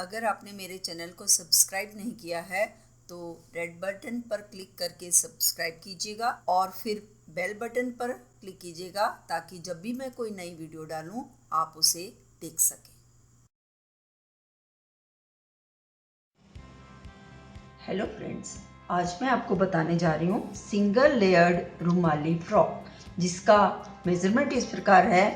अगर आपने मेरे चैनल को सब्सक्राइब नहीं किया है तो रेड बटन पर क्लिक करके सब्सक्राइब कीजिएगा और फिर बेल बटन पर क्लिक कीजिएगा ताकि जब भी मैं कोई नई वीडियो डालूं आप उसे देख सकें। हेलो फ्रेंड्स, आज मैं आपको बताने जा रही हूँ सिंगल लेयर्ड रुमाली फ्रॉक, जिसका मेजरमेंट इस प्रकार है।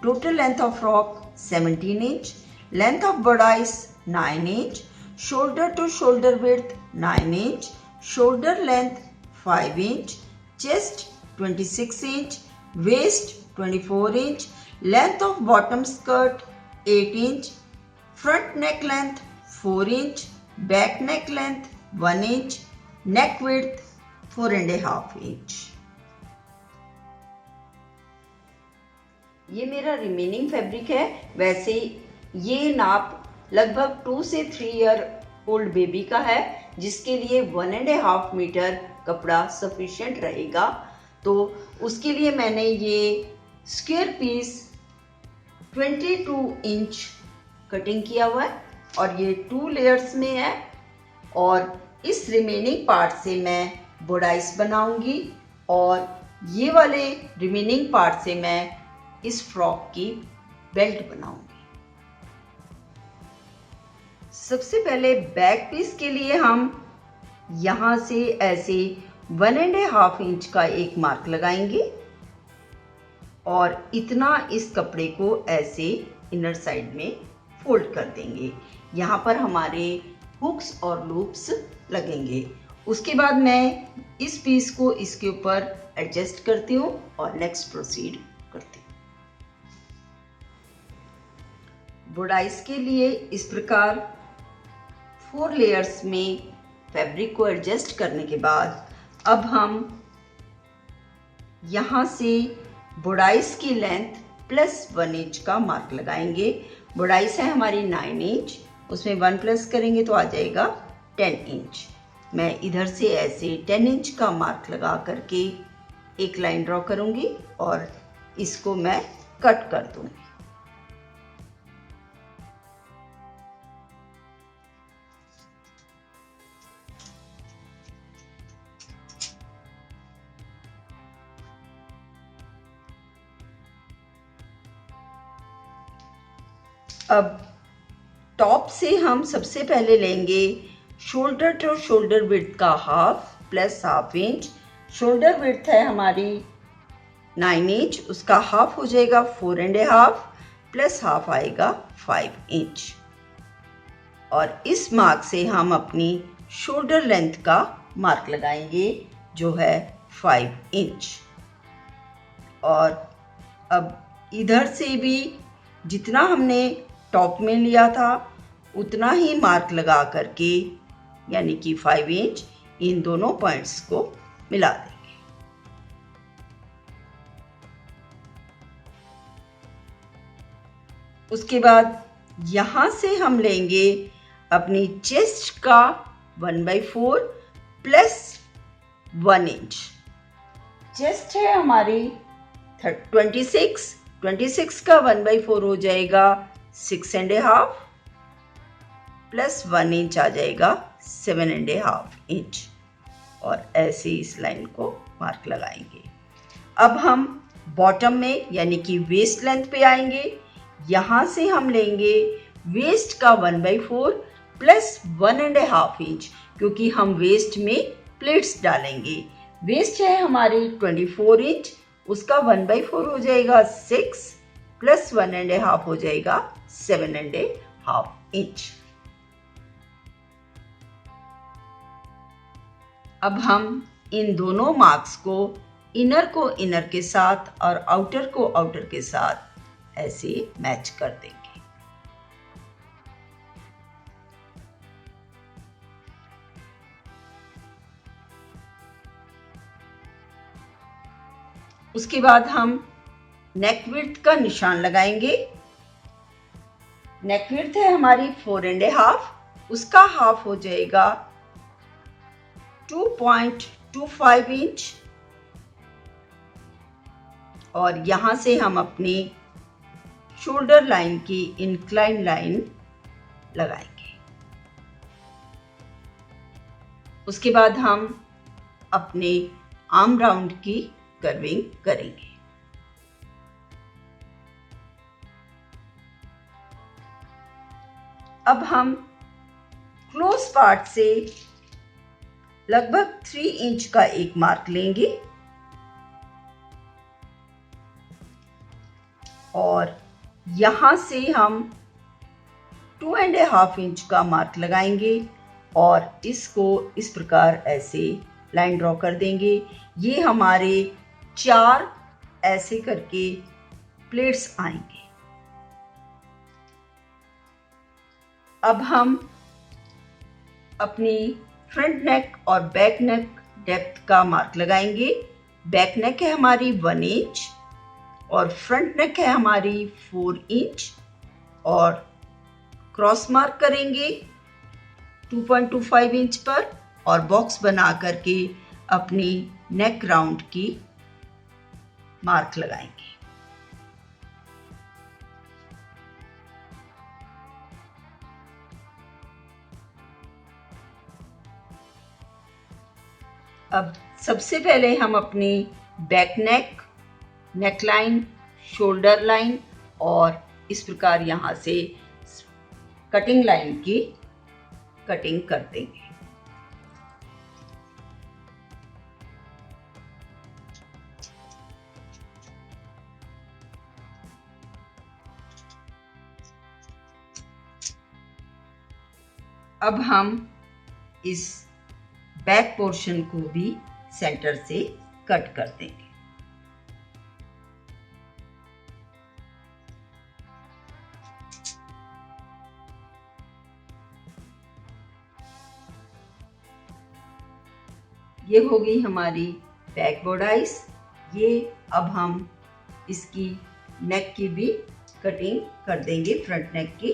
Total length of frock 17 inch, length of bodice 9 inch, shoulder to shoulder width 9 inch, shoulder length 5 inch, chest 26 inch, waist 24 inch, length of bottom skirt 8 inch, front neck length 4 inch, back neck length 1 inch, neck width 4.5 inch. ये मेरा remaining fabric है। वैसे ये नाप लगभग 2 से 3 year old baby का है, जिसके लिए 1.5 मीटर कपड़ा सफिशिएंट रहेगा। तो उसके लिए मैंने ये स्क्वायर पीस 22 इंच कटिंग किया हुआ है और ये 2 लेयर्स में है। और इस रिमेनिंग पार्ट से मैं बॉडाइस बनाऊंगी और ये वाले रिमेनिंग पार्ट से मैं इस फ्रॉक की बेल्ट बनाऊंगी। सबसे पहले बैक पीस के लिए हम यहाँ से ऐसे 1.5 इंच का एक मार्क लगाएंगे और इतना इस कपड़े को ऐसे इनर साइड में फोल्ड कर देंगे। यहाँ पर हमारे हुक्स और लूप्स लगेंगे। उसके बाद मैं इस पीस को इसके ऊपर एडजस्ट करती हूँ और नेक्स्ट प्रोसीड करती हूँ। बॉडाइस के लिए इस प्रकार 4 लेयर्स में फैब्रिक को एडजस्ट करने के बाद अब हम यहाँ से बॉडाइस की लेंथ प्लस 1 इंच का मार्क लगाएंगे। बॉडाइस है हमारी 9 इंच, उसमें 1 प्लस करेंगे तो आ जाएगा 10 इंच। मैं इधर से ऐसे 10 इंच का मार्क लगा करके एक लाइन ड्रॉ करूंगी और इसको मैं कट कर दूंगी। अब टॉप से हम सबसे पहले लेंगे शोल्डर टू शोल्डर विड्थ का half plus half inch. Shoulder width है हमारी 9 इंच, उसका हाफ हो जाएगा 4.5 प्लस हाफ आएगा 5 इंच। और इस मार्क से हम अपनी शोल्डर लेंथ का मार्क लगाएंगे जो है 5 इंच। और अब इधर से भी जितना हमने टॉप में लिया था उतना ही मार्क लगा करके यानी कि 5 इंच इन दोनों पॉइंट्स को मिला देंगे। उसके बाद यहाँ से हम लेंगे अपनी चेस्ट का 1/4 प्लस 1 इंच। चेस्ट है हमारी 26 का 1/4 हो जाएगा 6.5 प्लस 1 इंच आ जाएगा 7.5 इंच। और ऐसे इस लाइन को मार्क लगाएंगे। अब हम बॉटम में यानी कि वेस्ट लेंथ पे आएंगे। यहाँ से हम लेंगे वेस्ट का 1/4 प्लस 1.5 इंच, क्योंकि हम वेस्ट में प्लेट्स डालेंगे। वेस्ट है हमारी 24 इंच, उसका 1/4 हो जाएगा 6 प्लस 1.5 हो जाएगा 7.5 इंच। अब हम इन दोनों मार्क्स को इनर के साथ और आउटर को आउटर के साथ ऐसे मैच कर देंगे। उसके बाद हम नेक विड्थ का निशान लगाएंगे। नेक विड्थ है हमारी 4.5, उसका हाफ हो जाएगा 2.25 इंच। और यहां से हम अपनी शोल्डर लाइन की इंक्लाइन लाइन लगाएंगे। उसके बाद हम अपने आर्म राउंड की कर्विंग करेंगे। अब हम क्लोज पार्ट से लगभग 3 इंच का एक मार्क लेंगे और यहां से हम 2.5 इंच का मार्क लगाएंगे और इसको इस प्रकार ऐसे लाइन ड्रॉ कर देंगे। ये हमारे 4 ऐसे करके प्लेट्स आएंगे। अब हम अपनी फ्रंट नेक और बैक नेक डेप्थ का मार्क लगाएंगे। बैक नेक है हमारी 1 इंच और फ्रंट नेक है हमारी 4 इंच और क्रॉस मार्क करेंगे 2.25 इंच पर और बॉक्स बना करके अपनी नेक राउंड की मार्क लगाएंगे। अब सबसे पहले हम अपनी back neck, neck line, shoulder line और इस प्रकार यहाँ से कटिंग लाइन की कटिंग कर देंगे। अब हम इस बैक पोर्शन को भी सेंटर से कट कर देंगे। ये हो गई हमारी बैक बॉर्डाइस। ये अब हम इसकी नेक की भी कटिंग कर देंगे, फ्रंट नेक की।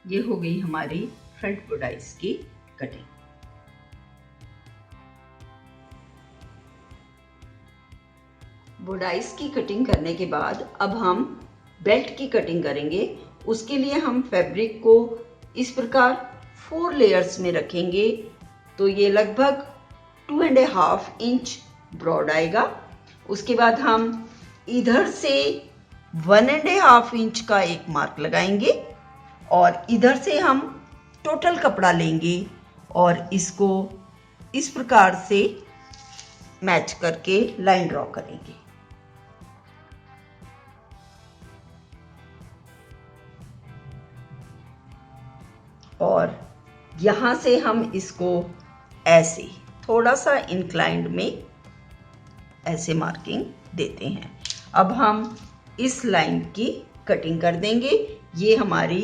ये हो गई हमारी फ्रंट बॉर्डाइस की कटिंग। बॉर्डाइस की कटिंग करने के बाद अब हम बेल्ट की कटिंग करेंगे। उसके लिए हम फैब्रिक को इस प्रकार 4 लेयर्स में रखेंगे तो ये लगभग 2.5 इंच ब्रॉड आएगा। उसके बाद हम इधर से 1.5 इंच का एक मार्क लगाएंगे और इधर से हम टोटल कपड़ा लेंगे और इसको इस प्रकार से मैच करके लाइन ड्रॉ करेंगे। और यहाँ से हम इसको ऐसे थोड़ा सा इंक्लाइंड में ऐसे मार्किंग देते हैं। अब हम इस लाइन की कटिंग कर देंगे। ये हमारी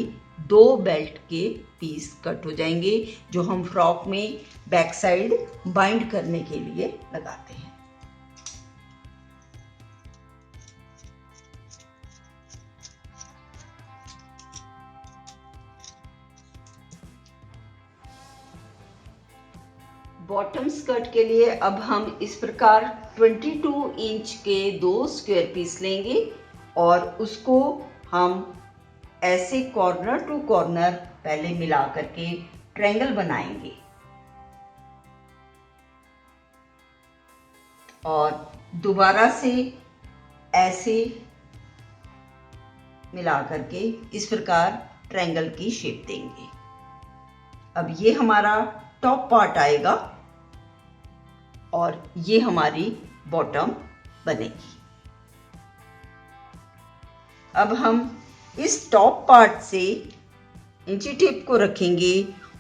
2 बेल्ट के पीस कट हो जाएंगे जो हम फ्रॉक में बैक साइड बाइंड करने के लिए लगाते हैं। बॉटम स्कर्ट के लिए अब हम इस प्रकार 22 इंच के 2 स्क्वायर पीस लेंगे और उसको हम ऐसे कॉर्नर टू कॉर्नर पहले मिला करके ट्रायंगल बनाएंगे और दोबारा से ऐसे मिला करके इस प्रकार ट्रायंगल की शेप देंगे। अब ये हमारा टॉप पार्ट आएगा और ये हमारी बॉटम बनेगी। अब हम इस टॉप पार्ट से इंची टेप को रखेंगे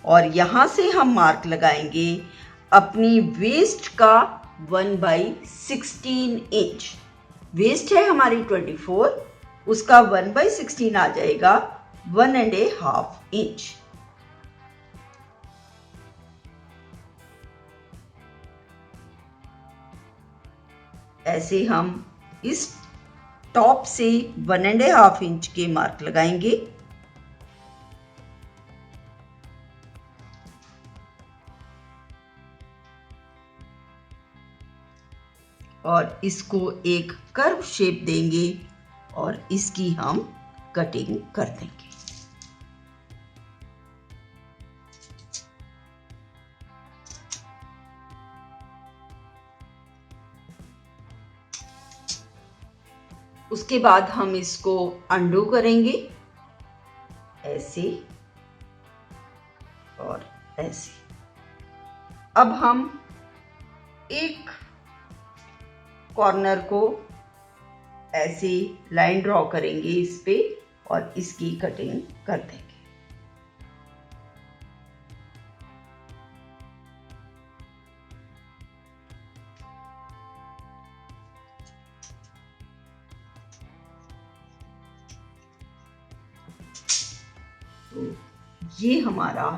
और यहाँ से हम मार्क लगाएंगे अपनी वेस्ट का 1/16 इंच। वेस्ट है हमारी 24, उसका 1/16 आ जाएगा 1.5 इंच। ऐसे हम इस टॉप से 1.5 इंच के मार्क लगाएंगे और इसको एक कर्व शेप देंगे और इसकी हम कटिंग कर देंगे। उसके बाद हम इसको अंडू करेंगे, ऐसे और ऐसे। अब हम एक कॉर्नर को ऐसे लाइन ड्रॉ करेंगे इस पे और इसकी कटिंग कर देंगे। तो ये हमारा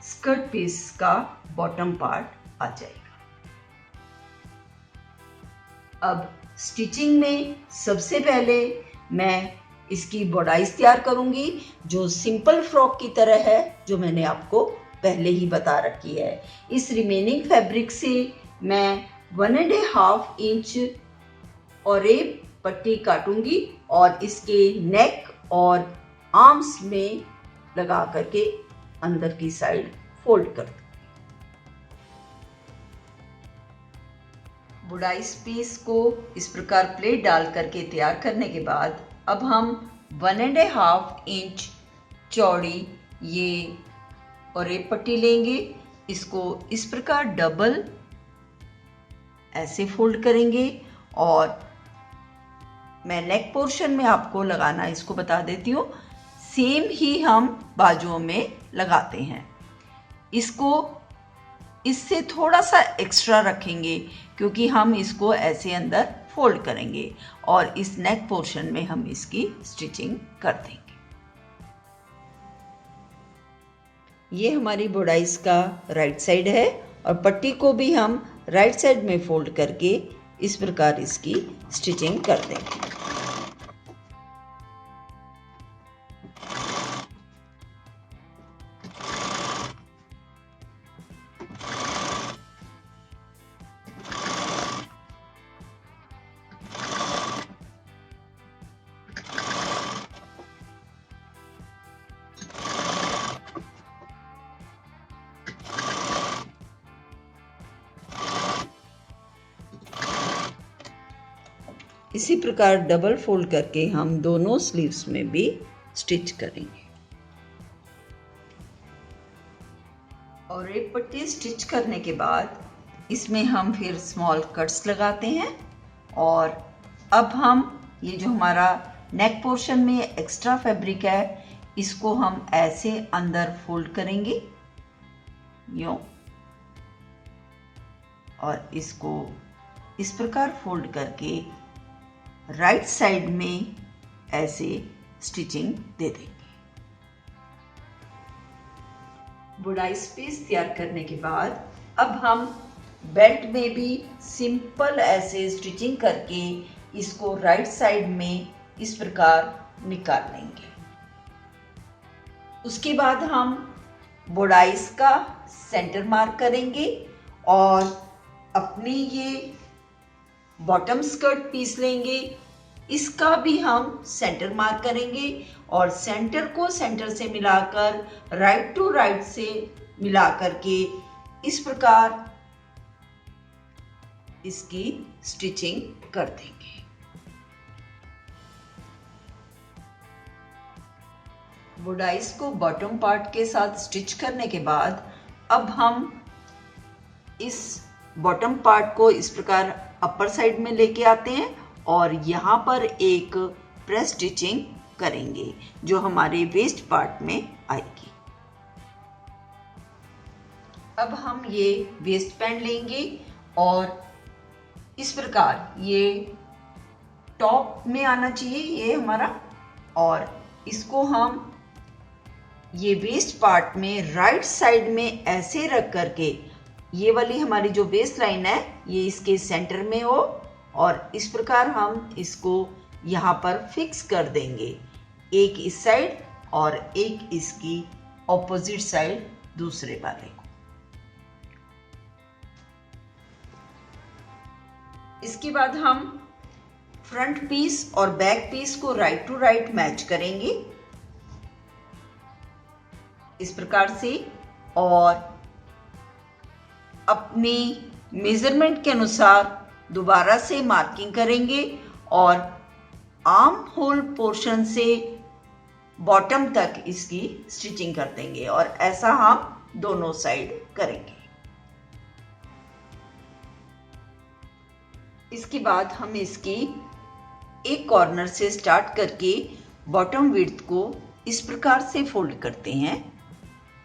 स्कर्ट पीस का बॉटम पार्ट आ जाएगा। अब स्टिचिंग में सबसे पहले मैं इसकी बॉडाइज तैयार करूंगी, जो सिंपल फ्रॉक की तरह है, जो मैंने आपको पहले ही बता रखी है। इस रिमेनिंग फैब्रिक से मैं 1.5 इंच और एक पट्टी काटूंगी और इसके नेक और आर्म्स में लगा करके अंदर की साइड फोल्ड कर दूंगी। बुडाइस पीस को इस प्रकार प्लेट डाल करके तैयार करने के बाद अब हम 1.5 इंच चौड़ी ये और एक पट्टी लेंगे। इसको इस प्रकार डबल ऐसे फोल्ड करेंगे और मैं नेक पोर्शन में आपको लगाना इसको बता देती हूँ। सेम ही हम बाजुओं में लगाते हैं। इसको इससे थोड़ा सा एक्स्ट्रा रखेंगे क्योंकि हम इसको ऐसे अंदर फोल्ड करेंगे और इस नेक पोर्शन में हम इसकी स्टिचिंग कर देंगे। ये हमारी बुडाइस का राइट साइड है और पट्टी को भी हम राइट साइड में फोल्ड करके इस प्रकार इसकी स्टिचिंग कर देंगे। इसी प्रकार डबल फोल्ड करके हम दोनों स्लीव्स में भी स्टिच करेंगे। और एक पट्टी स्टिच करने के बाद इसमें हम फिर स्मॉल कट्स लगाते हैं और अब हम ये जो हमारा नेक पोर्शन में एक्स्ट्रा फैब्रिक है इसको हम ऐसे अंदर फोल्ड करेंगे यूं और इसको इस प्रकार फोल्ड करके राइट साइड में ऐसे स्टिचिंग दे देंगे। बुडाइस पीस तैयार करने के बाद अब हम बेल्ट में भी सिंपल ऐसे स्टिचिंग करके इसको राइट साइड में इस प्रकार निकाल लेंगे। उसके बाद हम बुडाइस का सेंटर मार्क करेंगे और अपनी ये बॉटम स्कर्ट पीस लेंगे, इसका भी हम सेंटर मार्क करेंगे और सेंटर को सेंटर से मिलाकर राइट टू राइट से मिला करके इस प्रकार इसकी स्टिचिंग कर देंगे। बुडाइस को बॉटम पार्ट के साथ स्टिच करने के बाद अब हम इस बॉटम पार्ट को इस प्रकार अपर साइड में लेके आते हैं और यहाँ पर एक प्रेस स्टिचिंग करेंगे जो हमारे वेस्ट पार्ट में आएगी। अब हम ये वेस्ट बैंड लेंगे और इस प्रकार ये टॉप में आना चाहिए ये हमारा, और इसको हम ये वेस्ट पार्ट में राइट साइड में ऐसे रख करके ये वाली हमारी जो वेस्ट लाइन है ये इसके सेंटर में हो और इस प्रकार हम इसको यहाँ पर फिक्स कर देंगे, एक इस साइड और एक इसकी ऑपोजिट साइड दूसरे वाले को। इसके बाद हम फ्रंट पीस और बैक पीस को राइट टू राइट मैच करेंगे इस प्रकार से, और अपनी मेजरमेंट के अनुसार दोबारा से मार्किंग करेंगे और आर्म होल पोर्शन से बॉटम तक इसकी स्टिचिंग कर देंगे, और ऐसा हम दोनों साइड करेंगे। इसके बाद हम इसकी एक कॉर्नर से स्टार्ट करके बॉटम विड्थ को इस प्रकार से फोल्ड करते हैं,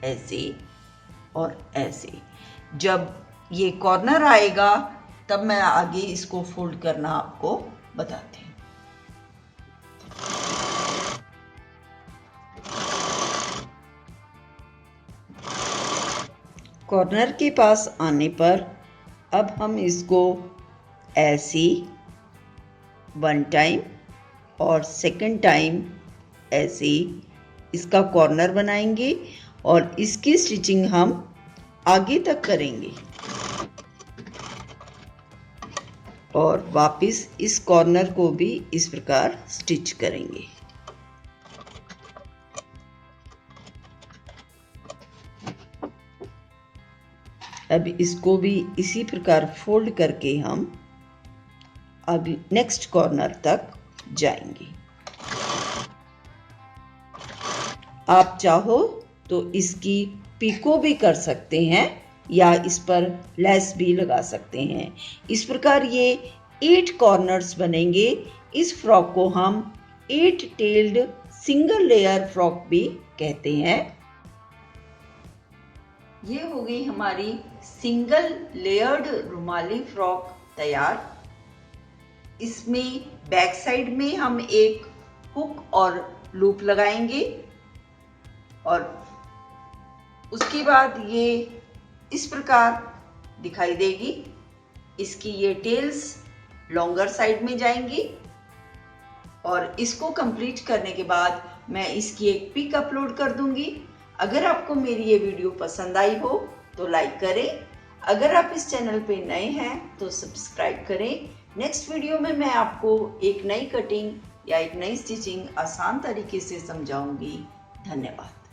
ऐसे और ऐसे। जब ये कॉर्नर आएगा तब मैं आगे इसको फोल्ड करना आपको बताती हूँ। कॉर्नर के पास आने पर अब हम इसको ऐसे वन टाइम और सेकंड टाइम ऐसे इसका कॉर्नर बनाएंगे और इसकी स्टिचिंग हम आगे तक करेंगे और वापस इस कॉर्नर को भी इस प्रकार स्टिच करेंगे। अब इसको भी इसी प्रकार फोल्ड करके हम अगले नेक्स्ट कॉर्नर तक जाएंगे। आप चाहो तो इसकी पिको भी कर सकते हैं या इस पर लेस भी लगा सकते हैं। इस प्रकार ये 8 कॉर्नर्स बनेंगे। इस फ्रॉक को हम 8 टेल्ड सिंगल लेयर फ्रॉक भी कहते हैं। ये हो गई हमारी सिंगल लेयर्ड रुमाली फ्रॉक तैयार। इसमें बैक साइड में हम एक हुक और लूप लगाएंगे और उसके बाद ये इस प्रकार दिखाई देगी। इसकी ये टेल्स लॉन्गर साइड में जाएंगी और इसको कंप्लीट करने के बाद मैं इसकी एक पिक अपलोड कर दूंगी। अगर आपको मेरी ये वीडियो पसंद आई हो तो लाइक करें। अगर आप इस चैनल पे नए हैं तो सब्सक्राइब करें। नेक्स्ट वीडियो में मैं आपको एक नई कटिंग या एक नई स्टिचिंग आसान तरीके से समझाऊंगी। धन्यवाद।